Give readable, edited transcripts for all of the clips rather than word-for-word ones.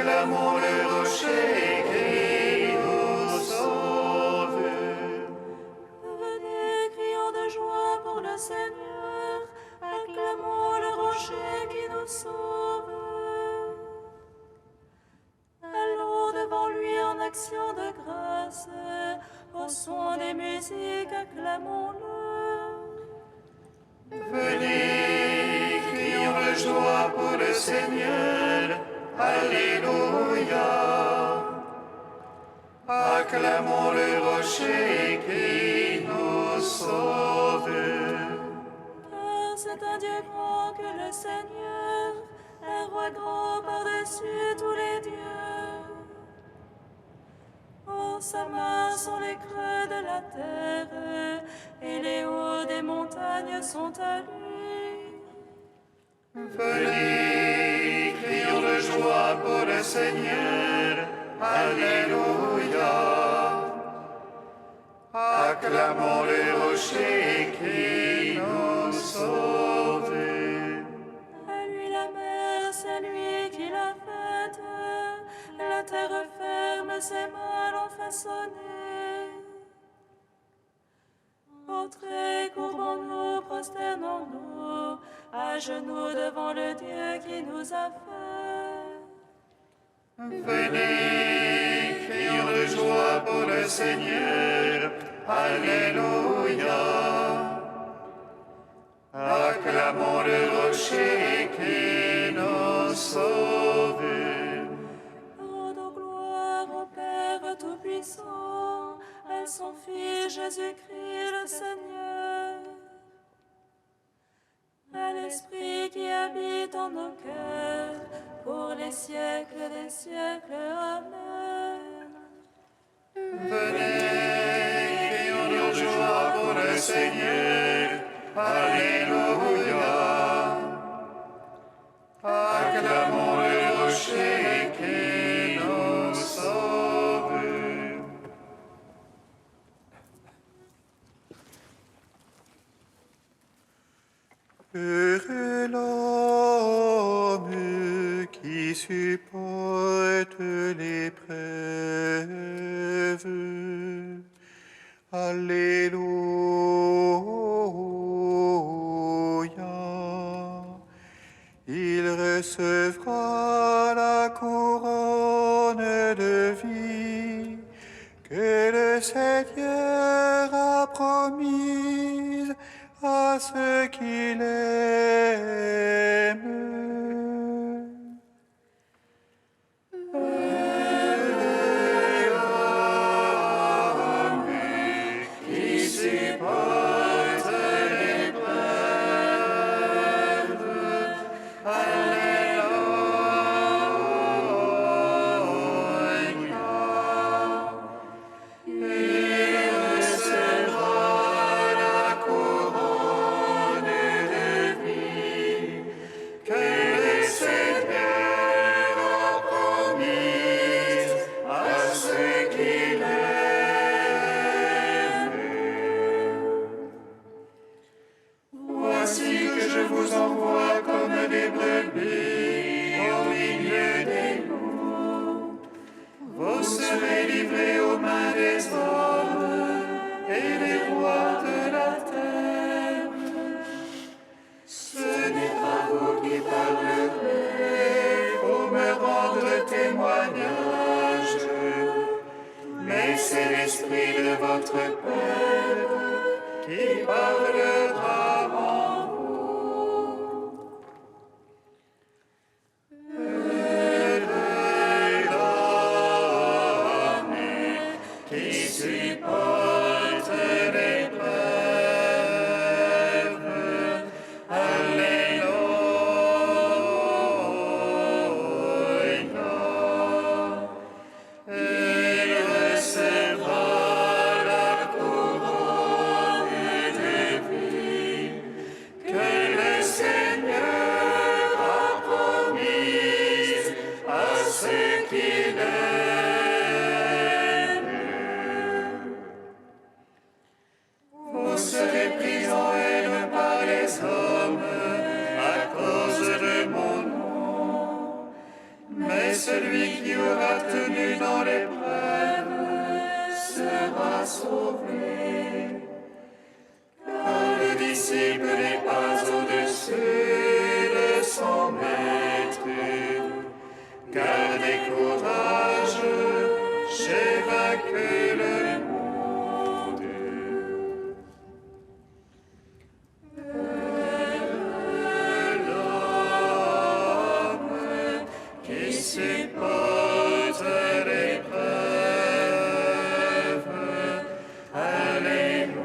Acclamons le rocher qui nous sauve. Venez, crions de joie pour le Seigneur, acclamons le rocher qui nous sauve. Allons devant lui en action de grâce, au son des musiques, acclamons-le. Venez, crions de joie pour le Seigneur. Alléluia. Acclamons le rocher qui nous sauve. Car c'est un Dieu grand que le Seigneur, un roi grand par-dessus tous les dieux. En sa main sont les creux de la terre, et les hauts des montagnes sont à lui. Venez, crions de joie pour le Seigneur. Alléluia. Acclamons le rocher qui nous sauve. À lui la mer, c'est lui qui l'a faite, la terre ferme, ses mains l'ont façonnée. Entrez, courbons-nous, prosternons-nous, à genoux devant le Dieu qui nous a fait. Venez, crions de joie pour le Seigneur. Alléluia. Acclamons le rocher qui nous sauve. Rendons gloire au Père Tout-Puissant, à son Fils Jésus-Christ le Seigneur, à l'Esprit qui habite en nos cœurs, pour les siècles des siècles. Amen. Venez, crions de joie pour le Seigneur. Alléluia. Acclamons le rocher qui nous sauve. Heureux l'homme qui supporte l'épreuve. Alléluia. Il recevra la couronne de vie que le Seigneur a promise à ceux qui l'aiment. Heureux l'homme qui supporte l'épreuve. Alléluia. Il recevra la couronne de vie que le Seigneur a promise à ceux qui l'aiment. Voici que je vous envoie comme des brebis au milieu des loups. Vous serez livrés aux mains des hommes et des rois de la terre. Ce n'est pas vous qui parlerez pour me rendre témoignage, mais c'est l'Esprit de votre Père qui parlera en vous. Heureux l'homme qui supporte l'épreuve. Alléluia. Il recevra la couronne de vie celui qui aura tenu dans l'épreuve sera sauvé. Car le disciple n'est pas au-dessus de son maître. Gardez courage, j'ai vaincu le monde. L'homme qui supporte l'épreuve, alléluia.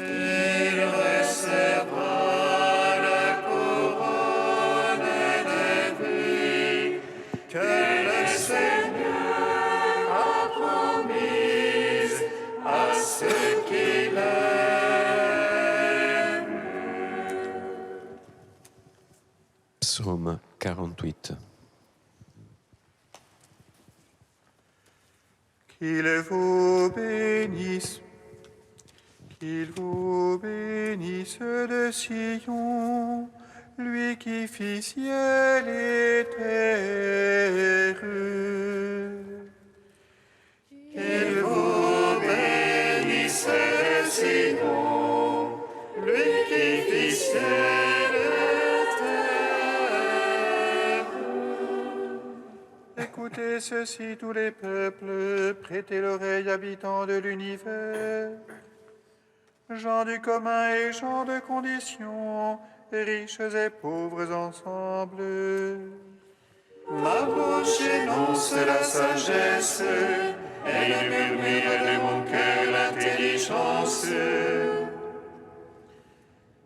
Il recevra la couronne de vie que le Seigneur a promise à ceux qui l'aiment. Psaume 48. Qu'il vous bénisse, qu'il vous bénisse de Sion, lui qui fit ciel et terre. Qu'il vous bénisse de Sion, lui qui fit ciel et terre. Écoutez ceci, tous les peuples, prêtez l'oreille, habitants de l'univers. Gens du commun et gens de condition, riches et pauvres ensemble. Ma bouche énonce la sagesse, et le murmure de mon cœur l'intelligence.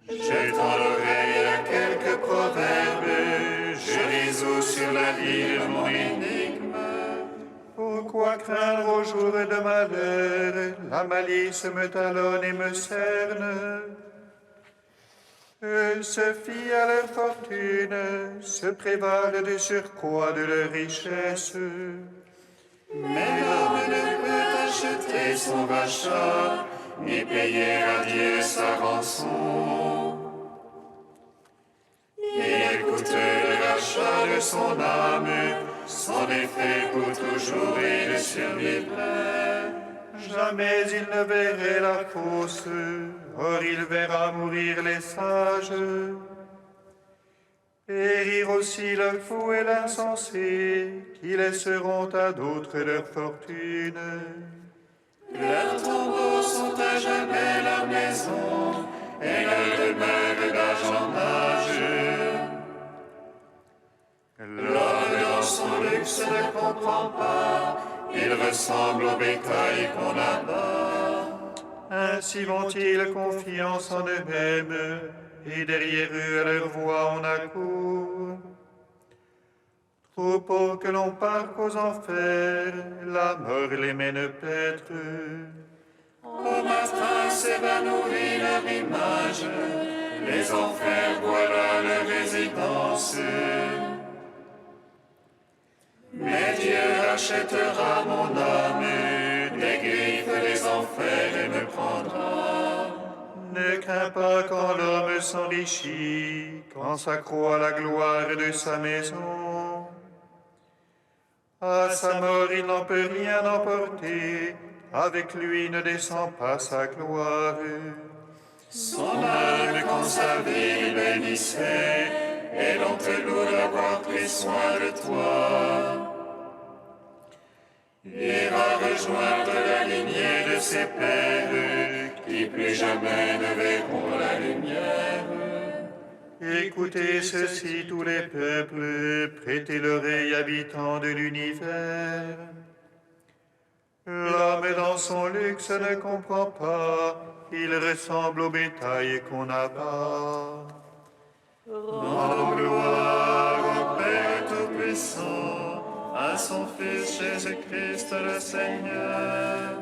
Jetant l'oreille à quelques proverbes, je résous sur la lyre mon énigme. Pourquoi craindre au jour de malheur? La malice me talonne et me cerne. Eux se fient à leur fortune, se prévalent du surcroît de leur richesse. Mais l'homme ne peut acheter son rachat, ni payer à Dieu sa rançon. Il écoute le rachat de son âme, son effet pour toujours il survivrait. Jamais il ne verrait la fausse, or il verra mourir les sages. Périr aussi le fou et l'insensé, qui laisseront à d'autres leur fortune. Leurs tombeaux sont à jamais leur maison, et leur demeure d'âge en âge. L'homme dans son luxe ne comprend pas, il ressemble au bétail qu'on abat. Ainsi vont-ils confiance en eux-mêmes, et derrière eux à leur voix on accourt. Troupeaux que l'on parque aux enfers, la mort les mène paître. Au matin s'évanouit leur image, les enfers voilà leur résidence. Mais Dieu rachètera mon âme, des griffes des enfers et me prendra. Ne crains pas quand l'homme s'enrichit, quand s'accroît la gloire de sa maison. À sa mort il n'en peut rien emporter, avec lui ne descend pas sa gloire. Son âme quand sa vie il bénissait, et l'on te loue d'avoir pris soin de toi. Ira rejoindre la lignée de ses pères, qui plus jamais ne verront la lumière. Écoutez ceci, tous les peuples, prêtez l'oreille, habitants de l'univers. L'homme dans son luxe ne comprend pas, il ressemble au bétail qu'on abat. Rendons gloire au Père Tout-Puissant, à son Fils Jésus-Christ le Seigneur,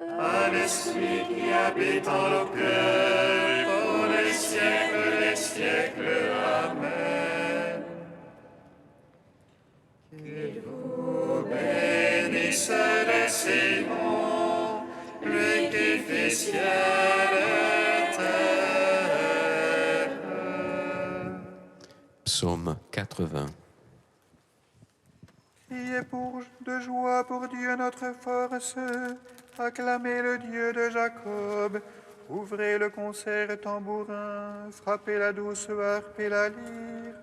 à l'Esprit qui habite en nos cœurs, pour les siècles des siècles. Amen. Qu'il vous bénisse de Sion, lui qui fait ciel et terre. Psaume 80. Criez de joie pour Dieu notre force, acclamez le Dieu de Jacob, ouvrez le concert tambourin, frappez la douce harpe et la lyre.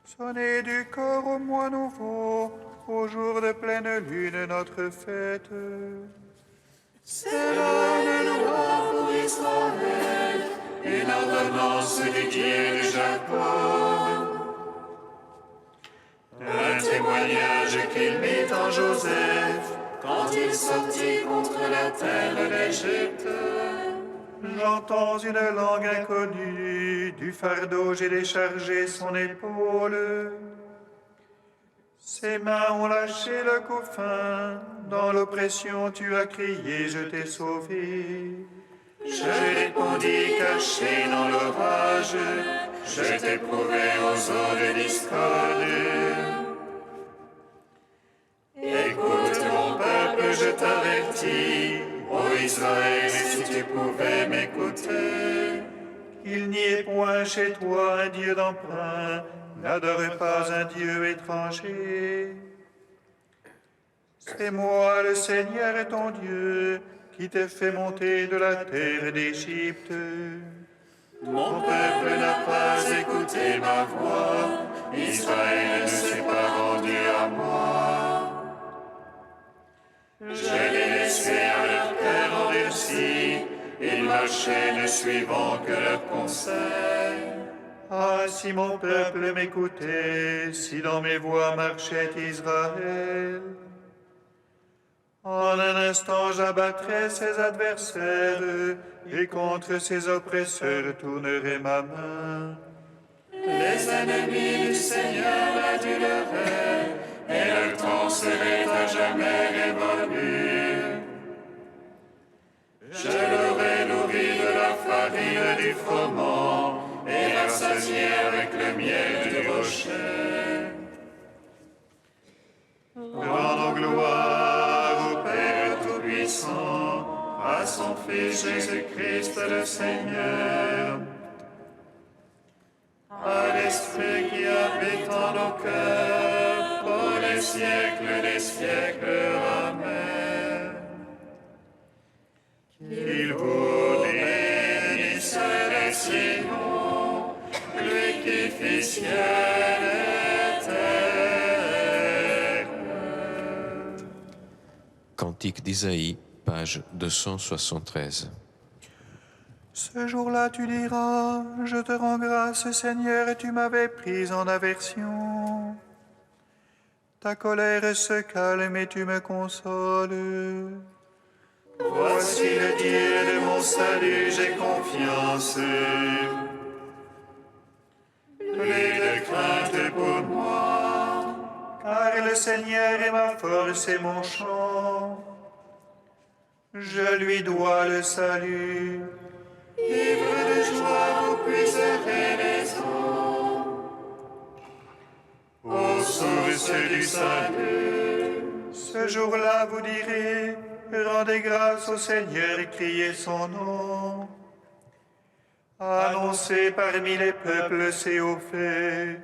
Sonnez du corps au mois nouveau, au jour de pleine lune notre fête. C'est une loi pour Israël, une ordonnance du Dieu de Jacob. Un témoignage qu'il mit en Joseph, quand il sortit contre la terre d'Égypte. J'entends une langue inconnue, du fardeau j'ai déchargé son épaule. Ses mains ont lâché le couffin, dans l'oppression tu as crié, je t'ai sauvé. Je répondis caché dans l'orage, je t'ai prouvé aux eaux de discorde. Écoute mon peuple, je t'avertis, ô Israël, si tu pouvais m'écouter. Il n'y ait point chez toi un Dieu d'emprunt, n'adore pas un Dieu étranger. C'est moi le Seigneur ton Dieu, qui t'ai fait monter de la terre d'Égypte. Mon peuple n'a pas écouté ma voix, Israël ne s'est pas rendu à moi. Je les laissais à leur cœur endurci, ils marchaient ne suivant que leurs conseils. Ah, si mon peuple m'écoutait, si dans mes voies marchait Israël. En un instant j'abattrais ses adversaires, et contre ses oppresseurs tournerai ma main. Les ennemis du Seigneur l'aduleraient, et leur temps serait à jamais révolu. Je l'aurais nourri de la farine du froment, et rassasié avec le miel du rocher. Rendons gloire au Père Tout-Puissant, à son Fils Jésus-Christ le Seigneur, à l'Esprit qui habite en nos cœurs, pour les siècles des siècles. Amen. Qu'il vous bénisse les Sion, lui qui fit ciel et terre. Cantique d'Isaïe, page 273. Ce jour-là, tu diras, je te rends grâce, Seigneur, et tu m'avais pris en aversion. Ta colère se calme et tu me consoles. Voici le Dieu de mon salut, j'ai confiance. Plus de crainte pour moi, Car le Seigneur est ma force et mon chant. Je lui dois le salut. ivre de joie, vous puiserez les eaux. Ô source du salut, Ce jour-là, vous direz, rendez grâce au Seigneur et criez son nom. Annoncez parmi les peuples ses hauts faits.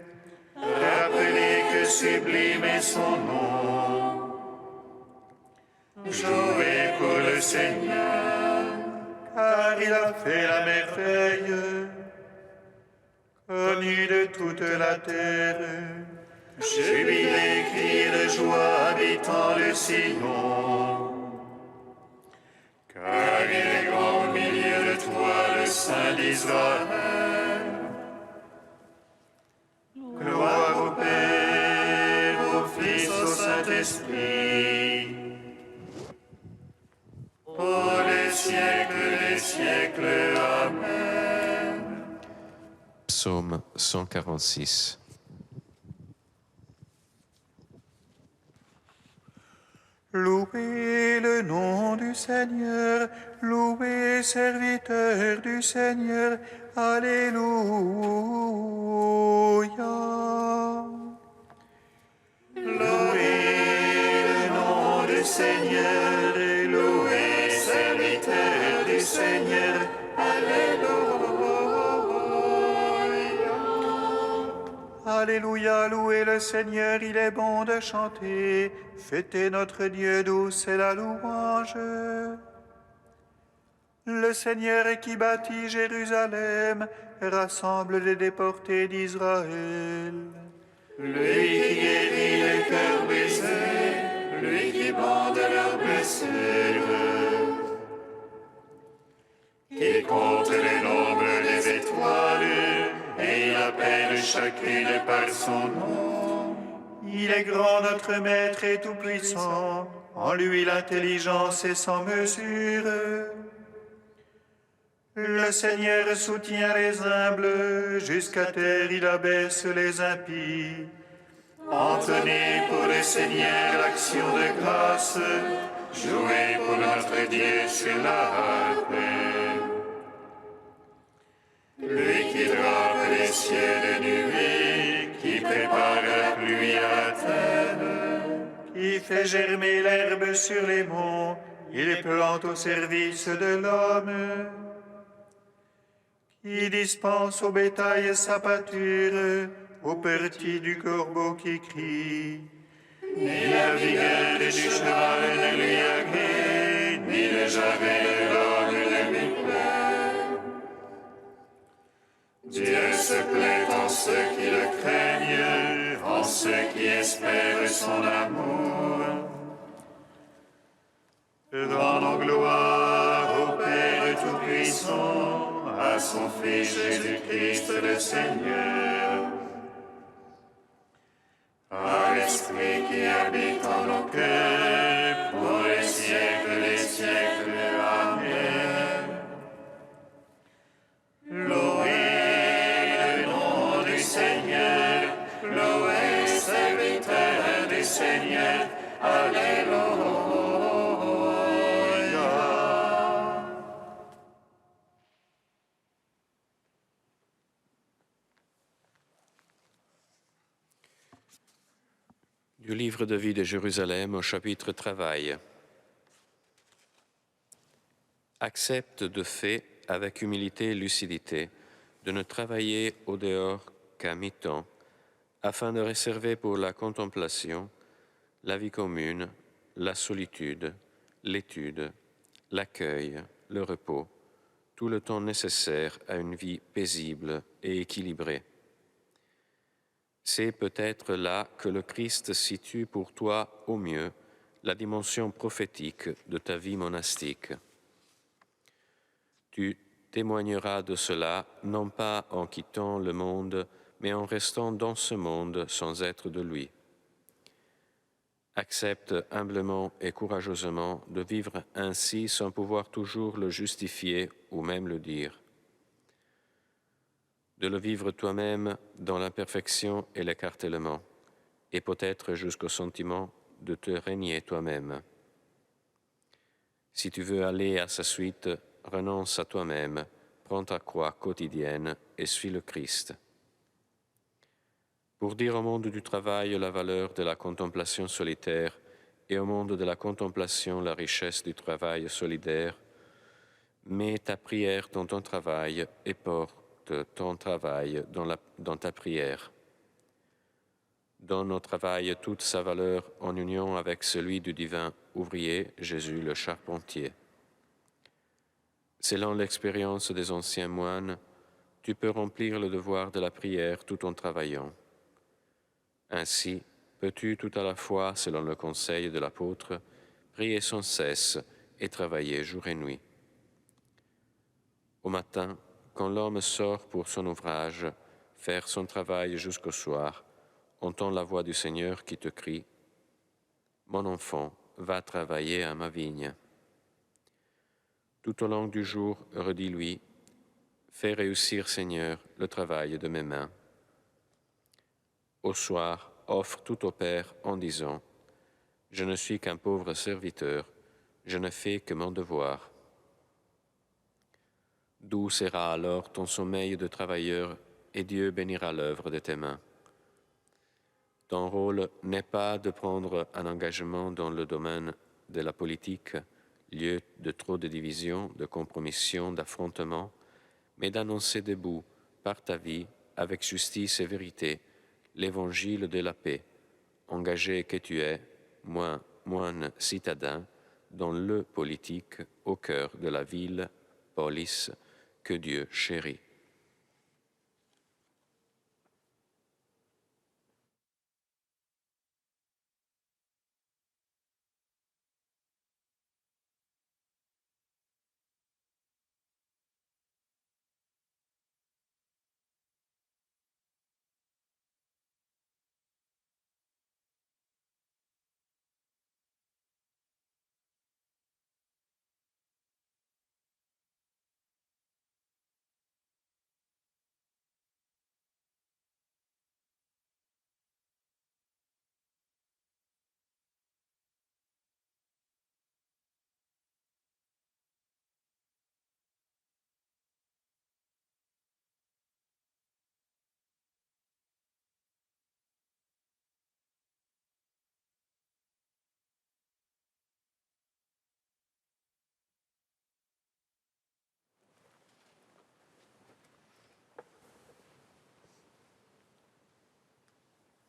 rappelez que sublime est son nom. Jouez pour le Seigneur, Car il a fait la merveille, connue de toute la terre. jubilez, criez de joie, habitant le Sion. Car il est grand au milieu de toi, le Saint d'Israël. Gloire au Père, au Fils, au Saint-Esprit. Pour les siècles des siècles. Amen. Psaume 146. Louez le nom du Seigneur, louez serviteur du Seigneur, Alléluia. Louez le nom du Seigneur, et louez serviteur du Seigneur. Alléluia. Alléluia, louez le Seigneur, il est bon de chanter. Fêtez notre Dieu, douce est la louange. Le Seigneur qui bâtit Jérusalem rassemble les déportés d'Israël. Lui qui guérit les cœurs brisés, lui qui bande leurs blessures, qui compte les nombres des étoiles, et il appelle chacune par son nom. Il est grand notre Maître et tout-puissant, en lui l'intelligence est sans mesure. Le Seigneur soutient les humbles, jusqu'à terre il abaisse les impies. Entonnez pour le Seigneur l'action de grâce, jouez pour notre Dieu sur la harpe. Lui qui drape les cieux de nuées, qui prépare la pluie à la terre, qui fait germer l'herbe sur les monts, il plante au service de l'homme, qui dispense au bétail sa pâture, aux petits du corbeau qui crie. Ni la vigueur du cheval ne lui agrée, ni le jarret de l'homme ne lui plaît. Dieu se plaît en ceux qui le craignent, en ceux qui espèrent son amour. Rendons gloire au Père Tout-Puissant, à son Fils Jésus-Christ le Seigneur, à l'Esprit qui habite en nos cœurs, pour les siècles des siècles. Amen. Louez le nom du Seigneur, louez serviteur du Seigneur. Alléluia. Du livre de vie de Jérusalem au chapitre Travail. Accepte de fait, avec humilité et lucidité, de ne travailler au dehors qu'à mi-temps, afin de réserver pour la contemplation, la vie commune, la solitude, l'étude, l'accueil, le repos, tout le temps nécessaire à une vie paisible et équilibrée. C'est peut-être là que le Christ situe pour toi au mieux la dimension prophétique de ta vie monastique. Tu témoigneras de cela non pas en quittant le monde, mais en restant dans ce monde sans être de lui. Accepte humblement et courageusement de vivre ainsi sans pouvoir toujours le justifier ou même le dire. De le vivre toi-même dans l'imperfection et l'écartèlement, et peut-être jusqu'au sentiment de te régner toi-même. Si tu veux aller à sa suite, renonce à toi-même, prends ta croix quotidienne et suis le Christ. Pour dire au monde du travail la valeur de la contemplation solitaire et au monde de la contemplation la richesse du travail solidaire, mets ta prière dans ton travail et porte ton travail dans ta prière. Donne au travail toute sa valeur en union avec celui du divin ouvrier, Jésus le charpentier. Selon l'expérience des anciens moines, tu peux remplir le devoir de la prière tout en travaillant. Ainsi, peux-tu tout à la fois, selon le conseil de l'apôtre, prier sans cesse et travailler jour et nuit. Au matin, quand l'homme sort pour son ouvrage, faire son travail jusqu'au soir, entends la voix du Seigneur qui te crie « Mon enfant, va travailler à ma vigne ». Tout au long du jour, redis-lui « Fais réussir, Seigneur, le travail de mes mains ». Au soir, offre tout au Père en disant « Je ne suis qu'un pauvre serviteur, je ne fais que mon devoir ». Doux sera alors ton sommeil de travailleur et Dieu bénira l'œuvre de tes mains. Ton rôle n'est pas de prendre un engagement dans le domaine de la politique, lieu de trop de divisions, de compromissions, d'affrontements, mais d'annoncer debout, par ta vie, avec justice et vérité, l'évangile de la paix, engagé que tu es, moine citadin, dans le politique au cœur de la ville, police, que Dieu chérit.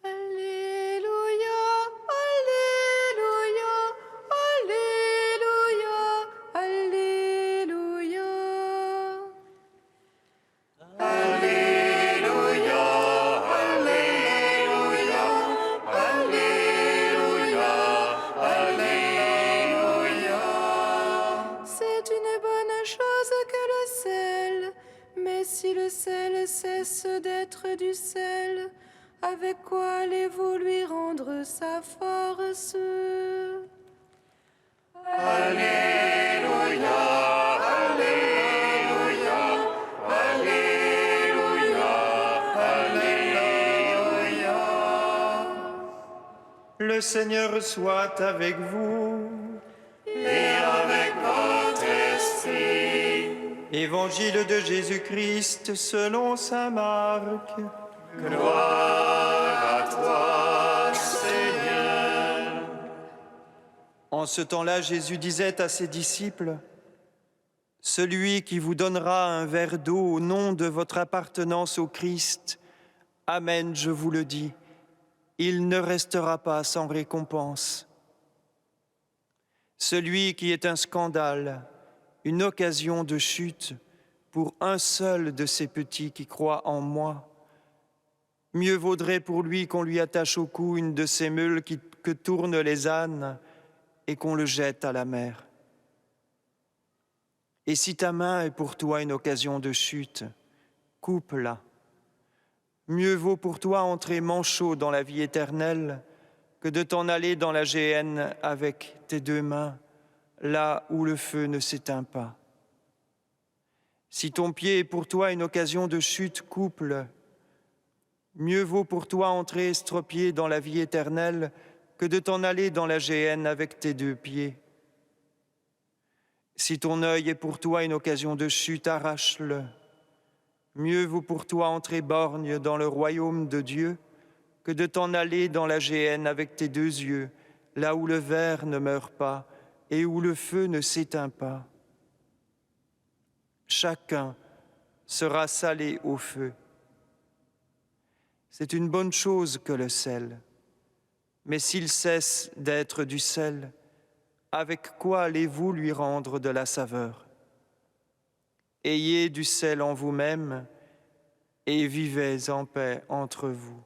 Alléluia, Alléluia, Alléluia, Alléluia. Alléluia, Alléluia, Alléluia, Alléluia. C'est une bonne chose que le sel, mais si le sel cesse d'être du sel, avec quoi allez-vous lui rendre sa force? Alléluia, Alléluia, Alléluia, Alléluia. Le Seigneur soit avec vous. Et avec votre esprit. Évangile de Jésus-Christ selon saint Marc. Gloire à toi, Seigneur. En ce temps-là, Jésus disait à ses disciples, « Celui qui vous donnera un verre d'eau au nom de votre appartenance au Christ, Amen, je vous le dis, il ne restera pas sans récompense. Celui qui est un scandale, une occasion de chute pour un seul de ces petits qui croient en moi, mieux vaudrait pour lui qu'on lui attache au cou une de ces meules que tournent les ânes et qu'on le jette à la mer. Et si ta main est pour toi une occasion de chute, coupe-la. Mieux vaut pour toi entrer manchot dans la vie éternelle que de t'en aller dans la géhenne avec tes deux mains, là où le feu ne s'éteint pas. Si ton pied est pour toi une occasion de chute, coupe-le. Mieux vaut pour toi entrer estropié dans la vie éternelle que de t'en aller dans la géhenne avec tes deux pieds. Si ton œil est pour toi une occasion de chute, arrache-le. Mieux vaut pour toi entrer borgne dans le royaume de Dieu que de t'en aller dans la géhenne avec tes deux yeux, là où le ver ne meurt pas et où le feu ne s'éteint pas. Chacun sera salé au feu. C'est une bonne chose que le sel. Mais s'il cesse d'être du sel, avec quoi allez-vous lui rendre de la saveur? Ayez du sel en vous-même et vivez en paix entre vous.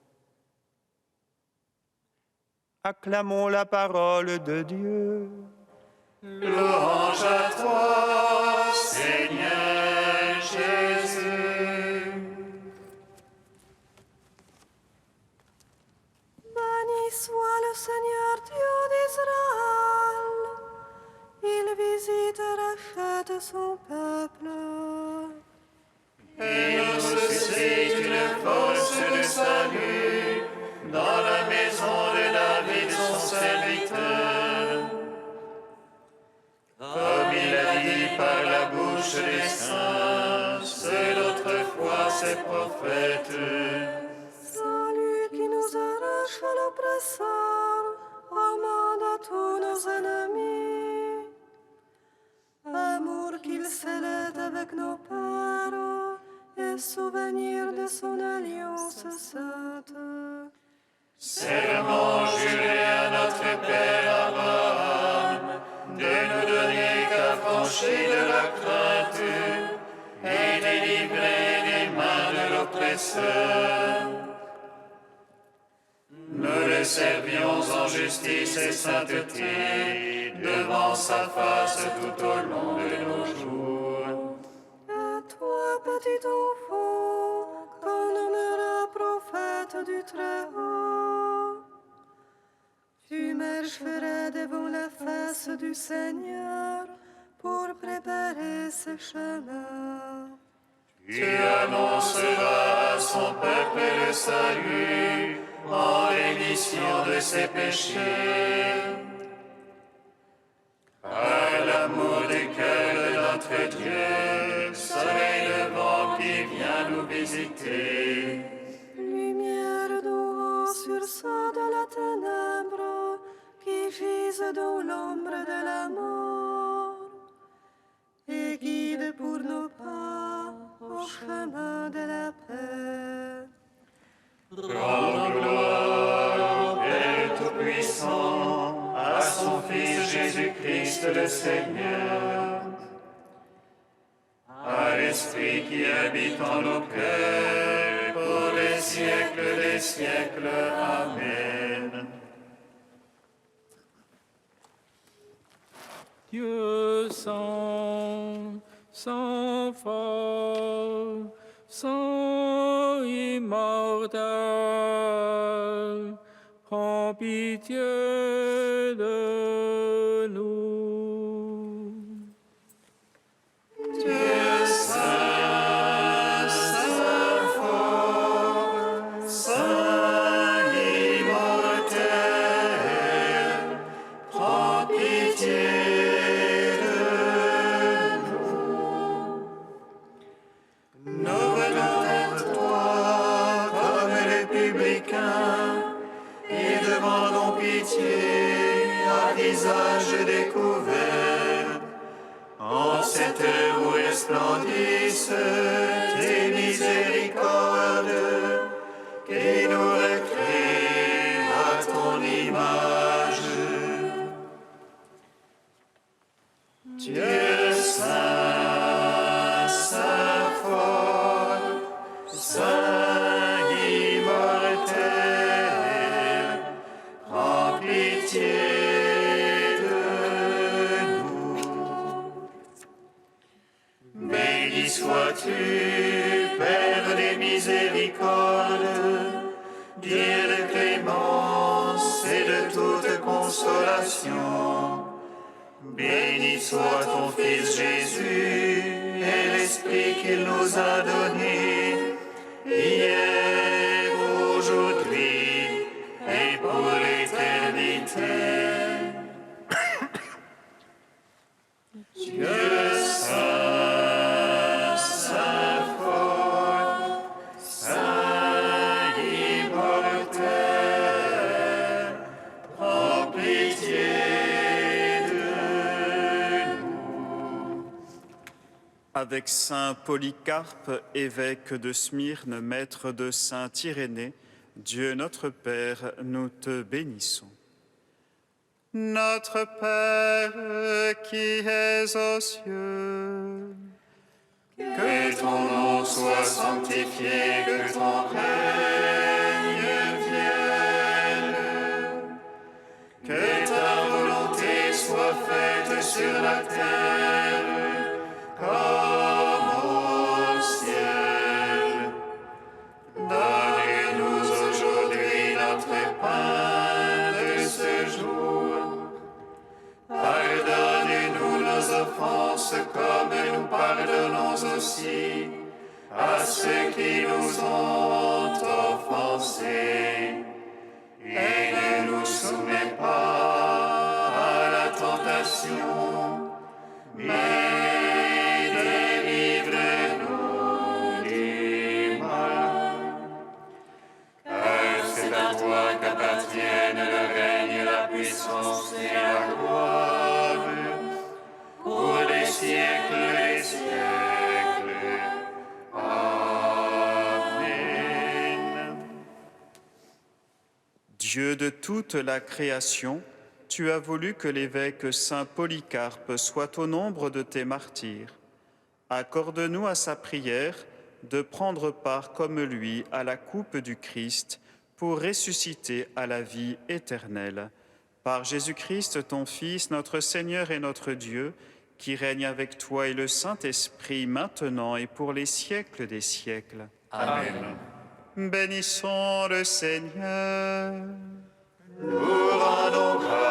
Acclamons la parole de Dieu. Louange à toi, Seigneur Jésus. Béni soit le Seigneur Dieu d'Israël. Il visite et rachète son peuple. Et nous suscite une force de salut dans la maison de David, son serviteur. Comme il a dit par la bouche des saints, c'est autrefois ses prophètes. Salut qui nous arrache à l'oppresseur, amende à tous nos ennemis. Amour qu'il scellait avec nos pères et souvenir de son alliance sainte. affranchis de la crainte et délivrés des mains de l'oppresseur. Nous le servions en justice et sainteté devant sa face tout au long de nos jours. À toi, petit enfant, qu'on nommera prophète du Très-Haut. Tu marcheras devant la face du Seigneur pour préparer ce chemin. Tu annonceras à son peuple le salut en rémission de ses péchés. À l'amour du cœur de notre Dieu, soleil levant qui vient nous visiter. Lumière d'eau sur ceux de la ténèbre qui gisent dans l'ombre de la mort. Et guide pour nos pas au chemin de la paix. Rends gloire au Père Tout-Puissant, à son Fils Jésus-Christ le Seigneur, à l'Esprit qui habite en nos cœurs, pour les siècles des siècles. Amen. Dieu saint, saint fort, saint immortel, prends pitié de nous. Dieu saint, saint fort, saint immortel, prends pitié. Nous venons vers toi comme les publicains et demandons pitié à visage découvert. En cette heure où resplendissent tes miséricordes, qui nous recréent à ton image. Dieu saint, saint fort, saint immortel, prends pitié de nous. Béni sois-tu, Père des miséricordes, Dieu de clémence et de toute consolation. Béni soit ton Fils Jésus et l'Esprit qu'il nous a donné, hier, aujourd'hui et pour l'éternité. Dieu saint, saint fort, saint immortel, prends pitié. Avec saint Polycarpe, évêque de Smyrne, maître de saint Irénée, Dieu notre Père, nous te bénissons. Notre Père qui es aux cieux, Que ton nom soit sanctifié, que ton règne vienne, que ta volonté soit faite sur la terre comme au ciel. Donne-nous aujourd'hui notre pain de ce jour. Pardonne-nous nos offenses comme nous pardonnons aussi à ceux qui nous ont offensés. Et ne nous soumets pas à la tentation, mais délivre-nous du mal. Car c'est à toi qu'appartiennent le règne, la puissance et la gloire, pour les siècles des siècles. Amen. Dieu de toute la création, tu as voulu que l'évêque Saint Polycarpe soit au nombre de tes martyrs. Accorde-nous à sa prière de prendre part comme lui à la coupe du Christ pour ressusciter à la vie éternelle. Par Jésus-Christ, ton Fils, notre Seigneur et notre Dieu, qui règne avec toi et le Saint-Esprit maintenant et pour les siècles des siècles. Amen. Bénissons le Seigneur. Nous rendons grâce